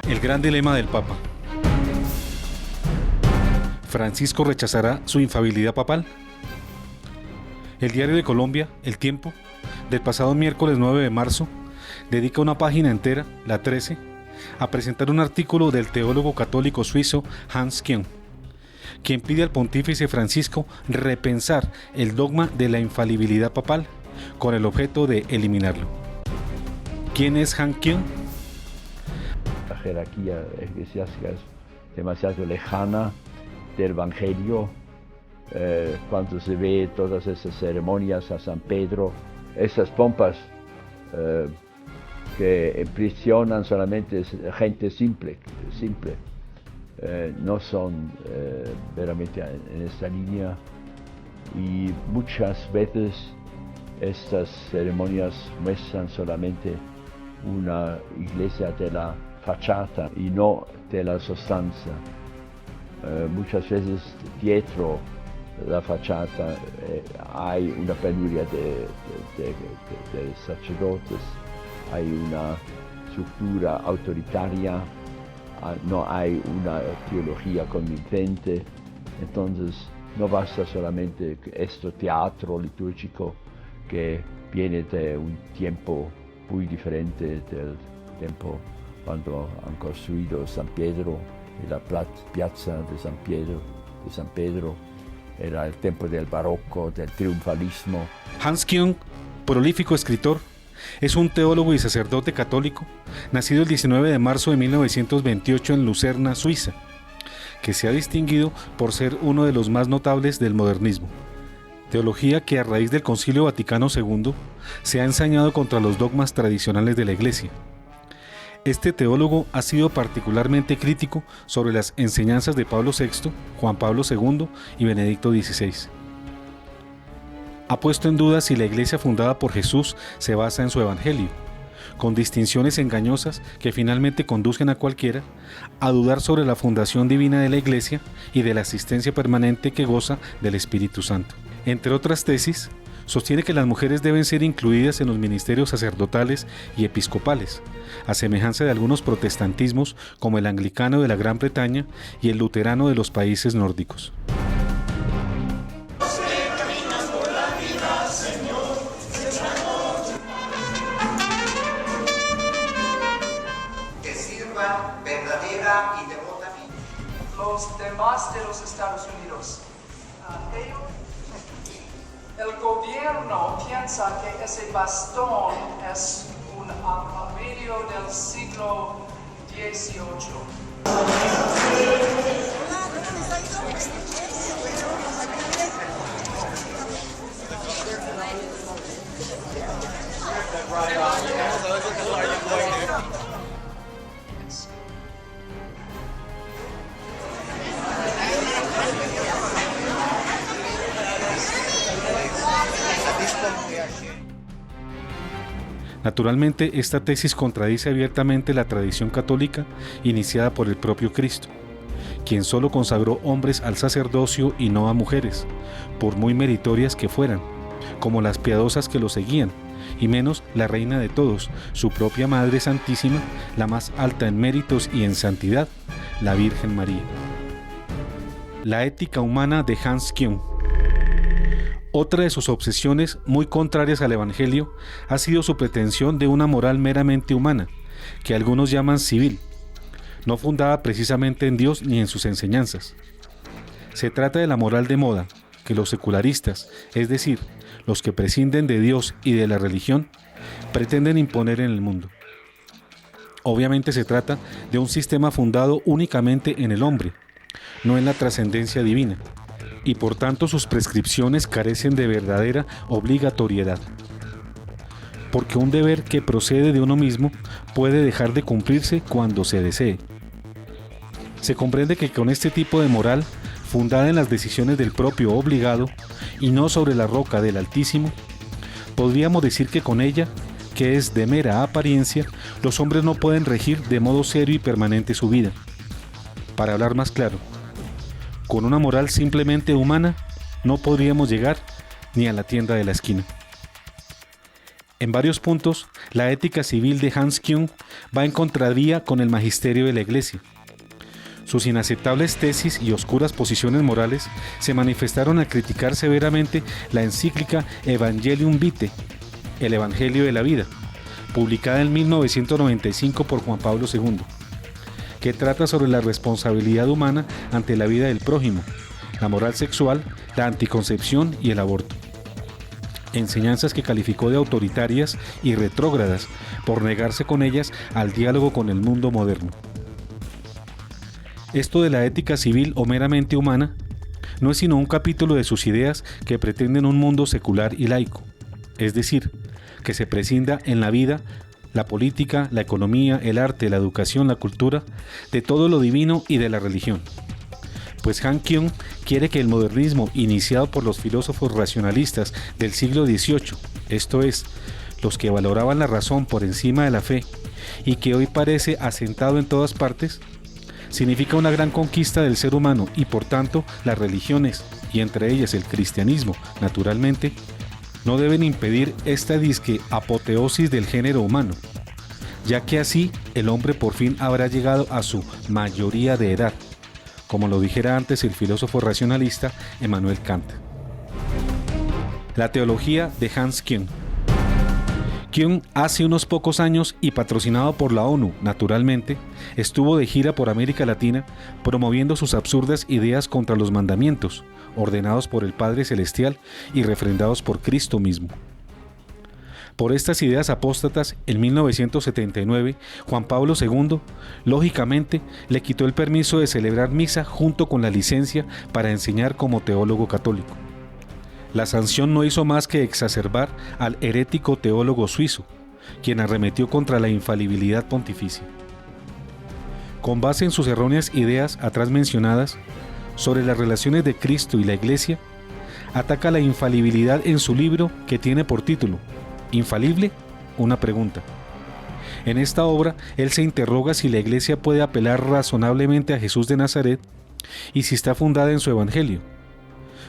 El gran dilema del Papa. ¿Francisco rechazará su infalibilidad papal? El diario de Colombia, El Tiempo, del pasado miércoles 9 de marzo, dedica una página entera, la 13, a presentar un artículo del teólogo católico suizo Hans Küng, quien pide al pontífice Francisco repensar el dogma de la infalibilidad papal con el objeto de eliminarlo. ¿Quién es Hans Küng? La jerarquía eclesiástica es demasiado lejana del Evangelio. Cuando se ve todas esas ceremonias a San Pedro, esas pompas que impresionan solamente gente simple, no son verdaderamente en esta línea, y muchas veces estas ceremonias muestran solamente una iglesia de la fachada y no de la sustancia. Muchas veces dietro la fachada hay una penuria de sacerdotes, hay una estructura autoritaria, no hay una teología convincente. Entonces no basta solamente este teatro litúrgico que viene de un tiempo muy diferente del tiempo cuando han construido San Pedro y la piazza de San Pedro. Era el tiempo del barroco, del triunfalismo. Hans Küng, prolífico escritor, es un teólogo y sacerdote católico, nacido el 19 de marzo de 1928 en Lucerna, Suiza, que se ha distinguido por ser uno de los más notables del modernismo. Teología que a raíz del Concilio Vaticano II se ha ensañado contra los dogmas tradicionales de la Iglesia. Este teólogo ha sido particularmente crítico sobre las enseñanzas de Pablo VI, Juan Pablo II y Benedicto XVI. Ha puesto en duda si la Iglesia fundada por Jesús se basa en su Evangelio, con distinciones engañosas que finalmente conducen a cualquiera a dudar sobre la fundación divina de la Iglesia y de la asistencia permanente que goza del Espíritu Santo. Entre otras tesis, sostiene que las mujeres deben ser incluidas en los ministerios sacerdotales y episcopales, a semejanza de algunos protestantismos como el anglicano de la Gran Bretaña y el luterano de los países nórdicos. Que sirva verdadera y devotamente. Los demás de los Estados Unidos. El gobierno piensa que ese bastón es un armario del siglo XVIII. Naturalmente, esta tesis contradice abiertamente la tradición católica iniciada por el propio Cristo, quien solo consagró hombres al sacerdocio y no a mujeres, por muy meritorias que fueran, como las piadosas que lo seguían, y menos la reina de todos, su propia Madre Santísima, la más alta en méritos y en santidad, la Virgen María. La ética humana de Hans Küng. Otra de sus obsesiones, muy contrarias al Evangelio, ha sido su pretensión de una moral meramente humana, que algunos llaman civil, no fundada precisamente en Dios ni en sus enseñanzas. Se trata de la moral de moda, que los secularistas, es decir, los que prescinden de Dios y de la religión, pretenden imponer en el mundo. Obviamente se trata de un sistema fundado únicamente en el hombre, no en la trascendencia divina, y por tanto sus prescripciones carecen de verdadera obligatoriedad. Porque un deber que procede de uno mismo puede dejar de cumplirse cuando se desee. Se comprende que con este tipo de moral, fundada en las decisiones del propio obligado y no sobre la roca del Altísimo, podríamos decir que con ella, que es de mera apariencia, los hombres no pueden regir de modo serio y permanente su vida. Para hablar más claro, con una moral simplemente humana, no podríamos llegar ni a la tienda de la esquina. En varios puntos, la ética civil de Hans Küng va en contravía con el magisterio de la Iglesia. Sus inaceptables tesis y oscuras posiciones morales se manifestaron al criticar severamente la encíclica Evangelium Vitae, el Evangelio de la Vida, publicada en 1995 por Juan Pablo II, que trata sobre la responsabilidad humana ante la vida del prójimo, la moral sexual, la anticoncepción y el aborto. Enseñanzas que calificó de autoritarias y retrógradas por negarse con ellas al diálogo con el mundo moderno. Esto de la ética civil o meramente humana no es sino un capítulo de sus ideas que pretenden un mundo secular y laico, es decir, que se prescinda en la vida, la política, la economía, el arte, la educación, la cultura, de todo lo divino y de la religión. Pues Hans Küng quiere que el modernismo iniciado por los filósofos racionalistas del siglo XVIII, esto es, los que valoraban la razón por encima de la fe y que hoy parece asentado en todas partes, significa una gran conquista del ser humano y por tanto las religiones, y entre ellas el cristianismo, naturalmente, no deben impedir esta disque apoteosis del género humano, ya que así el hombre por fin habrá llegado a su mayoría de edad, como lo dijera antes el filósofo racionalista Emmanuel Kant. La teología de Hans Küng. Küng, hace unos pocos años y patrocinado por la ONU, naturalmente, estuvo de gira por América Latina promoviendo sus absurdas ideas contra los mandamientos, ordenados por el Padre Celestial y refrendados por Cristo mismo. Por estas ideas apóstatas, en 1979, Juan Pablo II, lógicamente, le quitó el permiso de celebrar misa junto con la licencia para enseñar como teólogo católico. La sanción no hizo más que exacerbar al herético teólogo suizo, quien arremetió contra la infalibilidad pontificia. Con base en sus erróneas ideas atrás mencionadas sobre las relaciones de Cristo y la Iglesia, ataca la infalibilidad en su libro que tiene por título ¿Infalible? Una pregunta. En esta obra, él se interroga si la Iglesia puede apelar razonablemente a Jesús de Nazaret y si está fundada en su Evangelio.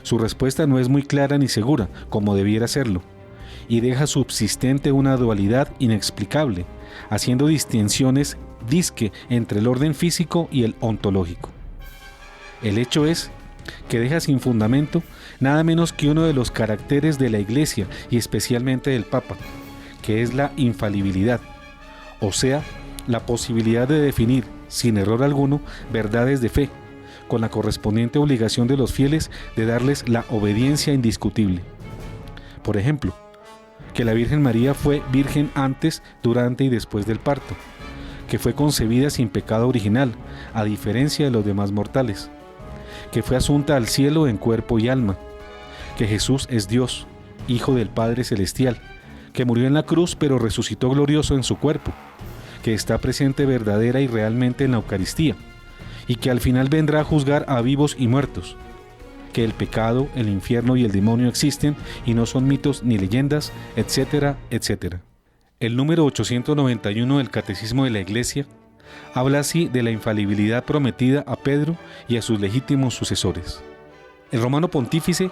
Su respuesta no es muy clara ni segura, como debiera serlo, y deja subsistente una dualidad inexplicable, haciendo distinciones disque entre el orden físico y el ontológico. El hecho es que deja sin fundamento nada menos que uno de los caracteres de la Iglesia y especialmente del Papa, que es la infalibilidad, o sea, la posibilidad de definir, sin error alguno, verdades de fe, con la correspondiente obligación de los fieles de darles la obediencia indiscutible. Por ejemplo, que la Virgen María fue virgen antes, durante y después del parto, que fue concebida sin pecado original, a diferencia de los demás mortales, que fue asunta al cielo en cuerpo y alma, que Jesús es Dios, Hijo del Padre Celestial, que murió en la cruz pero resucitó glorioso en su cuerpo, que está presente verdadera y realmente en la Eucaristía, y que al final vendrá a juzgar a vivos y muertos, que el pecado, el infierno y el demonio existen y no son mitos ni leyendas, etcétera, etcétera. El número 891 del Catecismo de la Iglesia habla así de la infalibilidad prometida a Pedro y a sus legítimos sucesores. El romano pontífice,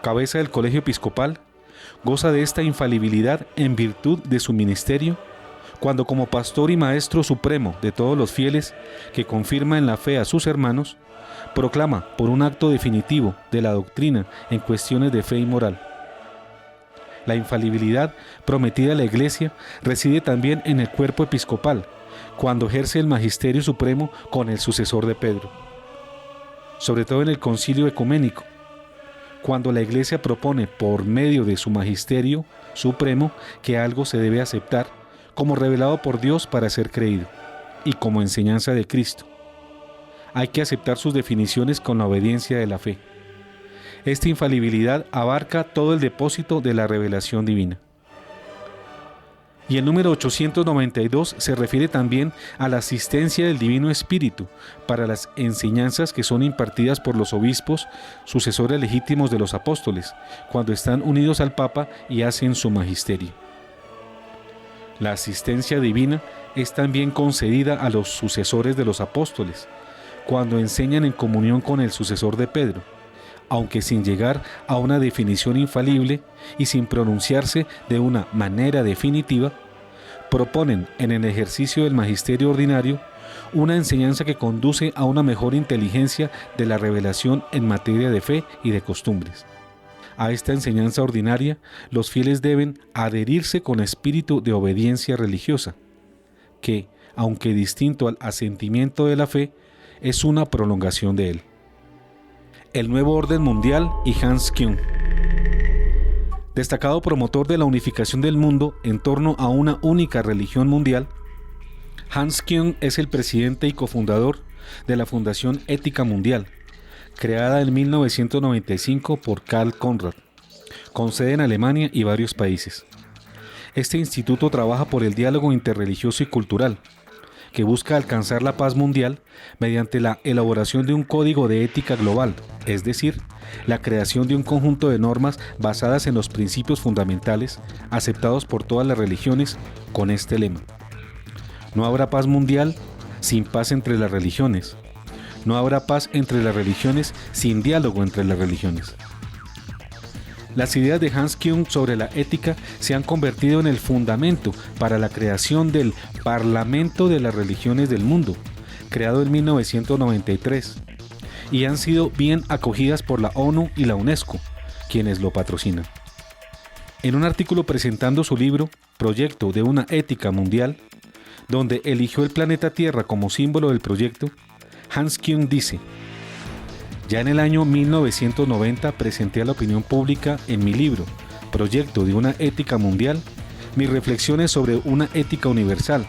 cabeza del colegio episcopal, goza de esta infalibilidad en virtud de su ministerio, cuando como pastor y maestro supremo de todos los fieles que confirma en la fe a sus hermanos, proclama por un acto definitivo de la doctrina en cuestiones de fe y moral. La infalibilidad prometida a la Iglesia reside también en el cuerpo episcopal, cuando ejerce el magisterio supremo con el sucesor de Pedro. Sobre todo en el concilio ecuménico, cuando la Iglesia propone por medio de su magisterio supremo que algo se debe aceptar como revelado por Dios para ser creído y como enseñanza de Cristo. Hay que aceptar sus definiciones con la obediencia de la fe. Esta infalibilidad abarca todo el depósito de la revelación divina. Y el número 892 se refiere también a la asistencia del Divino Espíritu para las enseñanzas que son impartidas por los obispos, sucesores legítimos de los apóstoles, cuando están unidos al Papa y hacen su magisterio. La asistencia divina es también concedida a los sucesores de los apóstoles, cuando enseñan en comunión con el sucesor de Pedro, aunque sin llegar a una definición infalible y sin pronunciarse de una manera definitiva, proponen en el ejercicio del magisterio ordinario una enseñanza que conduce a una mejor inteligencia de la revelación en materia de fe y de costumbres. A esta enseñanza ordinaria, los fieles deben adherirse con espíritu de obediencia religiosa, que, aunque distinto al asentimiento de la fe, es una prolongación de él. El nuevo orden mundial y Hans Küng. Destacado promotor de la unificación del mundo en torno a una única religión mundial, Hans Küng es el presidente y cofundador de la Fundación Ética Mundial, creada en 1995 por Karl Conrad, con sede en Alemania y varios países. Este instituto trabaja por el diálogo interreligioso y cultural, que busca alcanzar la paz mundial mediante la elaboración de un código de ética global, es decir, la creación de un conjunto de normas basadas en los principios fundamentales aceptados por todas las religiones con este lema: no habrá paz mundial sin paz entre las religiones. No habrá paz entre las religiones sin diálogo entre las religiones. Las ideas de Hans Küng sobre la ética se han convertido en el fundamento para la creación del Parlamento de las Religiones del Mundo, creado en 1993, y han sido bien acogidas por la ONU y la UNESCO, quienes lo patrocinan. En un artículo presentando su libro, Proyecto de una Ética Mundial, donde eligió el planeta Tierra como símbolo del proyecto, Hans Küng dice: ya en el año 1990 presenté a la opinión pública en mi libro, Proyecto de una Ética Mundial, mis reflexiones sobre una ética universal.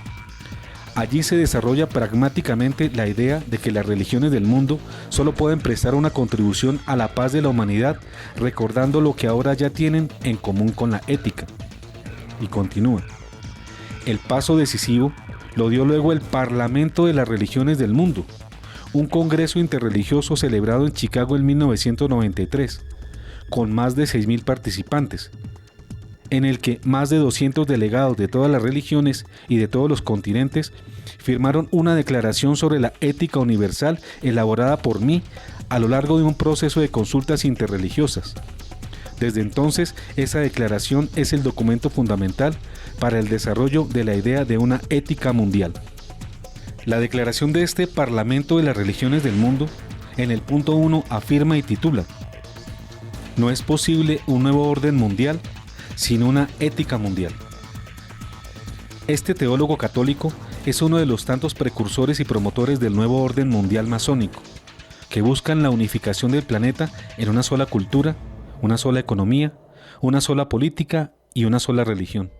Allí se desarrolla pragmáticamente la idea de que las religiones del mundo solo pueden prestar una contribución a la paz de la humanidad, recordando lo que ahora ya tienen en común con la ética. Y continúa: el paso decisivo lo dio luego el Parlamento de las Religiones del Mundo, un congreso interreligioso celebrado en Chicago en 1993, con más de 6.000 participantes, en el que más de 200 delegados de todas las religiones y de todos los continentes firmaron una declaración sobre la ética universal elaborada por mí a lo largo de un proceso de consultas interreligiosas. Desde entonces, esa declaración es el documento fundamental para el desarrollo de la idea de una ética mundial. La declaración de este Parlamento de las Religiones del Mundo, en el punto 1, afirma y titula: no es posible un nuevo orden mundial sin una ética mundial. Este teólogo católico es uno de los tantos precursores y promotores del nuevo orden mundial masónico, que buscan la unificación del planeta en una sola cultura, una sola economía, una sola política y una sola religión.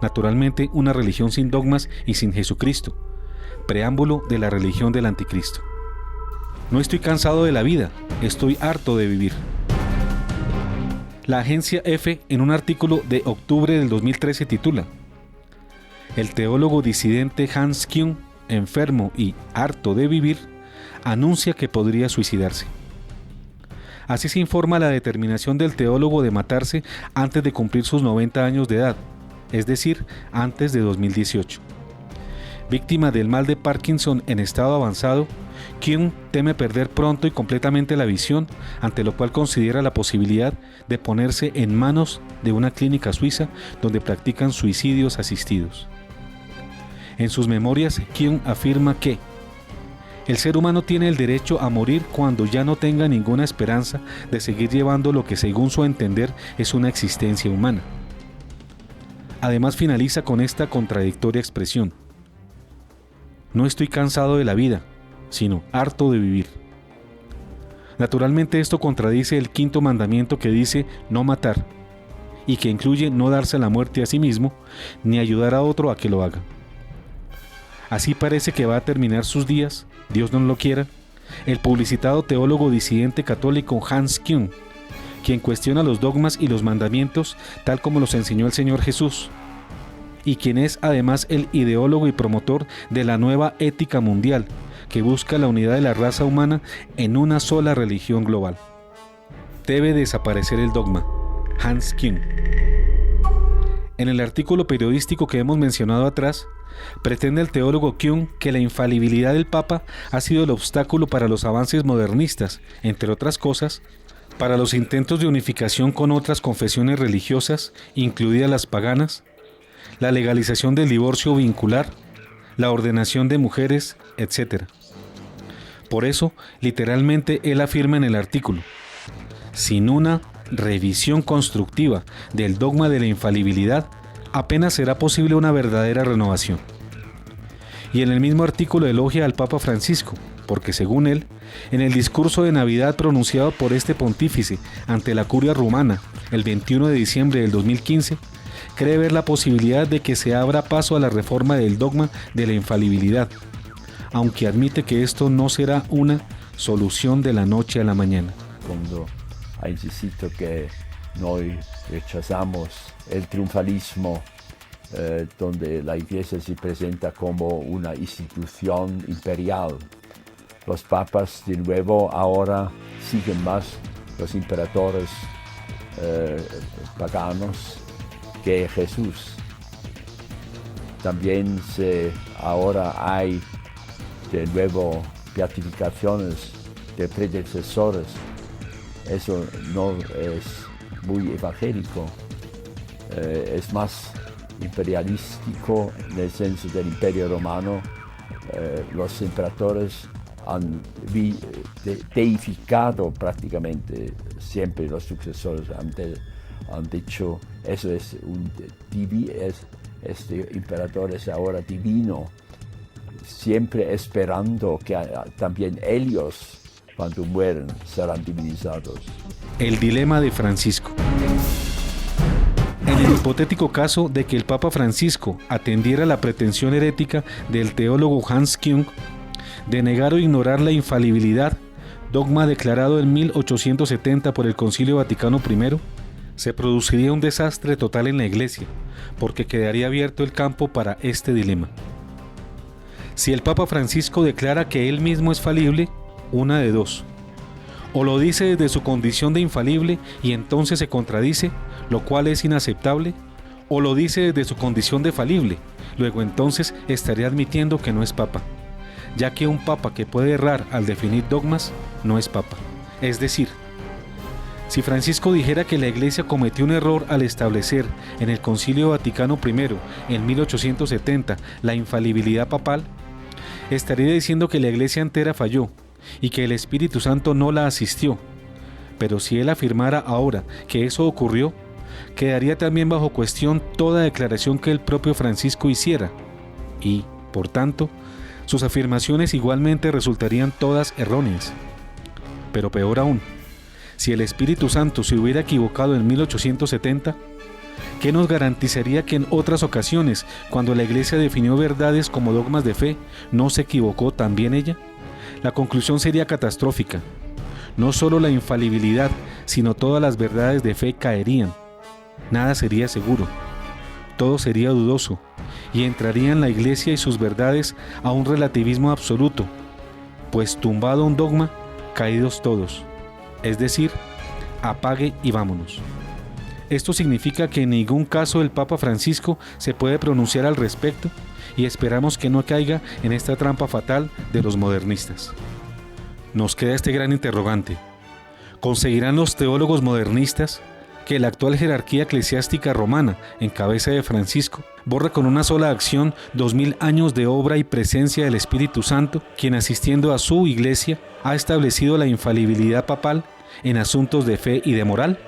Naturalmente, una religión sin dogmas y sin Jesucristo, preámbulo de la religión del anticristo. No estoy cansado de la vida, estoy harto de vivir. La agencia EFE, en un artículo de octubre del 2013, titula: el teólogo disidente Hans Küng, enfermo y harto de vivir, anuncia que podría suicidarse. Así se informa la determinación del teólogo de matarse antes de cumplir sus 90 años de edad, es decir, antes de 2018. Víctima del mal de Parkinson en estado avanzado, Küng teme perder pronto y completamente la visión, ante lo cual considera la posibilidad de ponerse en manos de una clínica suiza donde practican suicidios asistidos. En sus memorias, Küng afirma que el ser humano tiene el derecho a morir cuando ya no tenga ninguna esperanza de seguir llevando lo que según su entender es una existencia humana. Además finaliza con esta contradictoria expresión: no estoy cansado de la vida, sino harto de vivir. Naturalmente esto contradice el quinto mandamiento que dice no matar, y que incluye no darse la muerte a sí mismo, ni ayudar a otro a que lo haga. Así parece que va a terminar sus días, Dios no lo quiera, el publicitado teólogo disidente católico Hans Küng, quien cuestiona los dogmas y los mandamientos tal como los enseñó el Señor Jesús, y quien es además el ideólogo y promotor de la nueva ética mundial, que busca la unidad de la raza humana en una sola religión global. Debe desaparecer el dogma. Hans Küng. En el artículo periodístico que hemos mencionado atrás, pretende el teólogo Küng que la infalibilidad del Papa ha sido el obstáculo para los avances modernistas, entre otras cosas, Para los intentos de unificación con otras confesiones religiosas, incluidas las paganas, la legalización del divorcio vincular, la ordenación de mujeres, etc. Por eso, literalmente, él afirma en el artículo: sin una revisión constructiva del dogma de la infalibilidad, apenas será posible una verdadera renovación. Y en el mismo artículo elogia al Papa Francisco, porque según él, en el discurso de Navidad pronunciado por este pontífice ante la Curia Rumana el 21 de diciembre del 2015, cree ver la posibilidad de que se abra paso a la reforma del dogma de la infalibilidad, aunque admite que esto no será una solución de la noche a la mañana. Cuando ha insistido que noi rechazamos el triunfalismo, donde la Iglesia se presenta como una institución imperial. Los papas de nuevo ahora siguen más los imperadores paganos que Jesús. También ahora hay de nuevo beatificaciones de predecesores. Eso no es muy evangélico, es más imperialístico en el senso del Imperio Romano. Los emperadores han deificado prácticamente siempre, los sucesores han dicho, eso es este emperador es ahora divino, siempre esperando que también ellos, cuando mueren, serán divinizados. El dilema de Francisco. En el hipotético caso de que el Papa Francisco atendiera la pretensión herética del teólogo Hans Küng de negar o ignorar la infalibilidad, dogma declarado en 1870 por el Concilio Vaticano I, se produciría un desastre total en la Iglesia, porque quedaría abierto el campo para este dilema. Si el Papa Francisco declara que él mismo es falible, una de dos: o lo dice desde su condición de infalible y entonces se contradice, lo cual es inaceptable, o lo dice desde su condición de falible, luego entonces estaría admitiendo que no es papa, ya que un papa que puede errar al definir dogmas no es papa. Es decir, si Francisco dijera que la Iglesia cometió un error al establecer en el Concilio Vaticano I en 1870 la infalibilidad papal, estaría diciendo que la Iglesia entera falló y que el Espíritu Santo no la asistió. Pero si él afirmara ahora que eso ocurrió, quedaría también bajo cuestión toda declaración que el propio Francisco hiciera, y, por tanto, sus afirmaciones igualmente resultarían todas erróneas. Pero peor aún, si el Espíritu Santo se hubiera equivocado en 1870, ¿qué nos garantizaría que en otras ocasiones, cuando la Iglesia definió verdades como dogmas de fe, no se equivocó también ella? La conclusión sería catastrófica. No solo la infalibilidad, sino todas las verdades de fe caerían. Nada sería seguro. Todo sería dudoso, y entrarían la Iglesia y sus verdades a un relativismo absoluto, pues tumbado un dogma, caídos todos. Es decir, apague y vámonos. Esto significa que en ningún caso el Papa Francisco se puede pronunciar al respecto, y esperamos que no caiga en esta trampa fatal de los modernistas. Nos queda este gran interrogante: ¿conseguirán los teólogos modernistas que la actual jerarquía eclesiástica romana, en cabeza de Francisco, borre con una sola acción 2000 años de obra y presencia del Espíritu Santo, quien asistiendo a su Iglesia ha establecido la infalibilidad papal en asuntos de fe y de moral?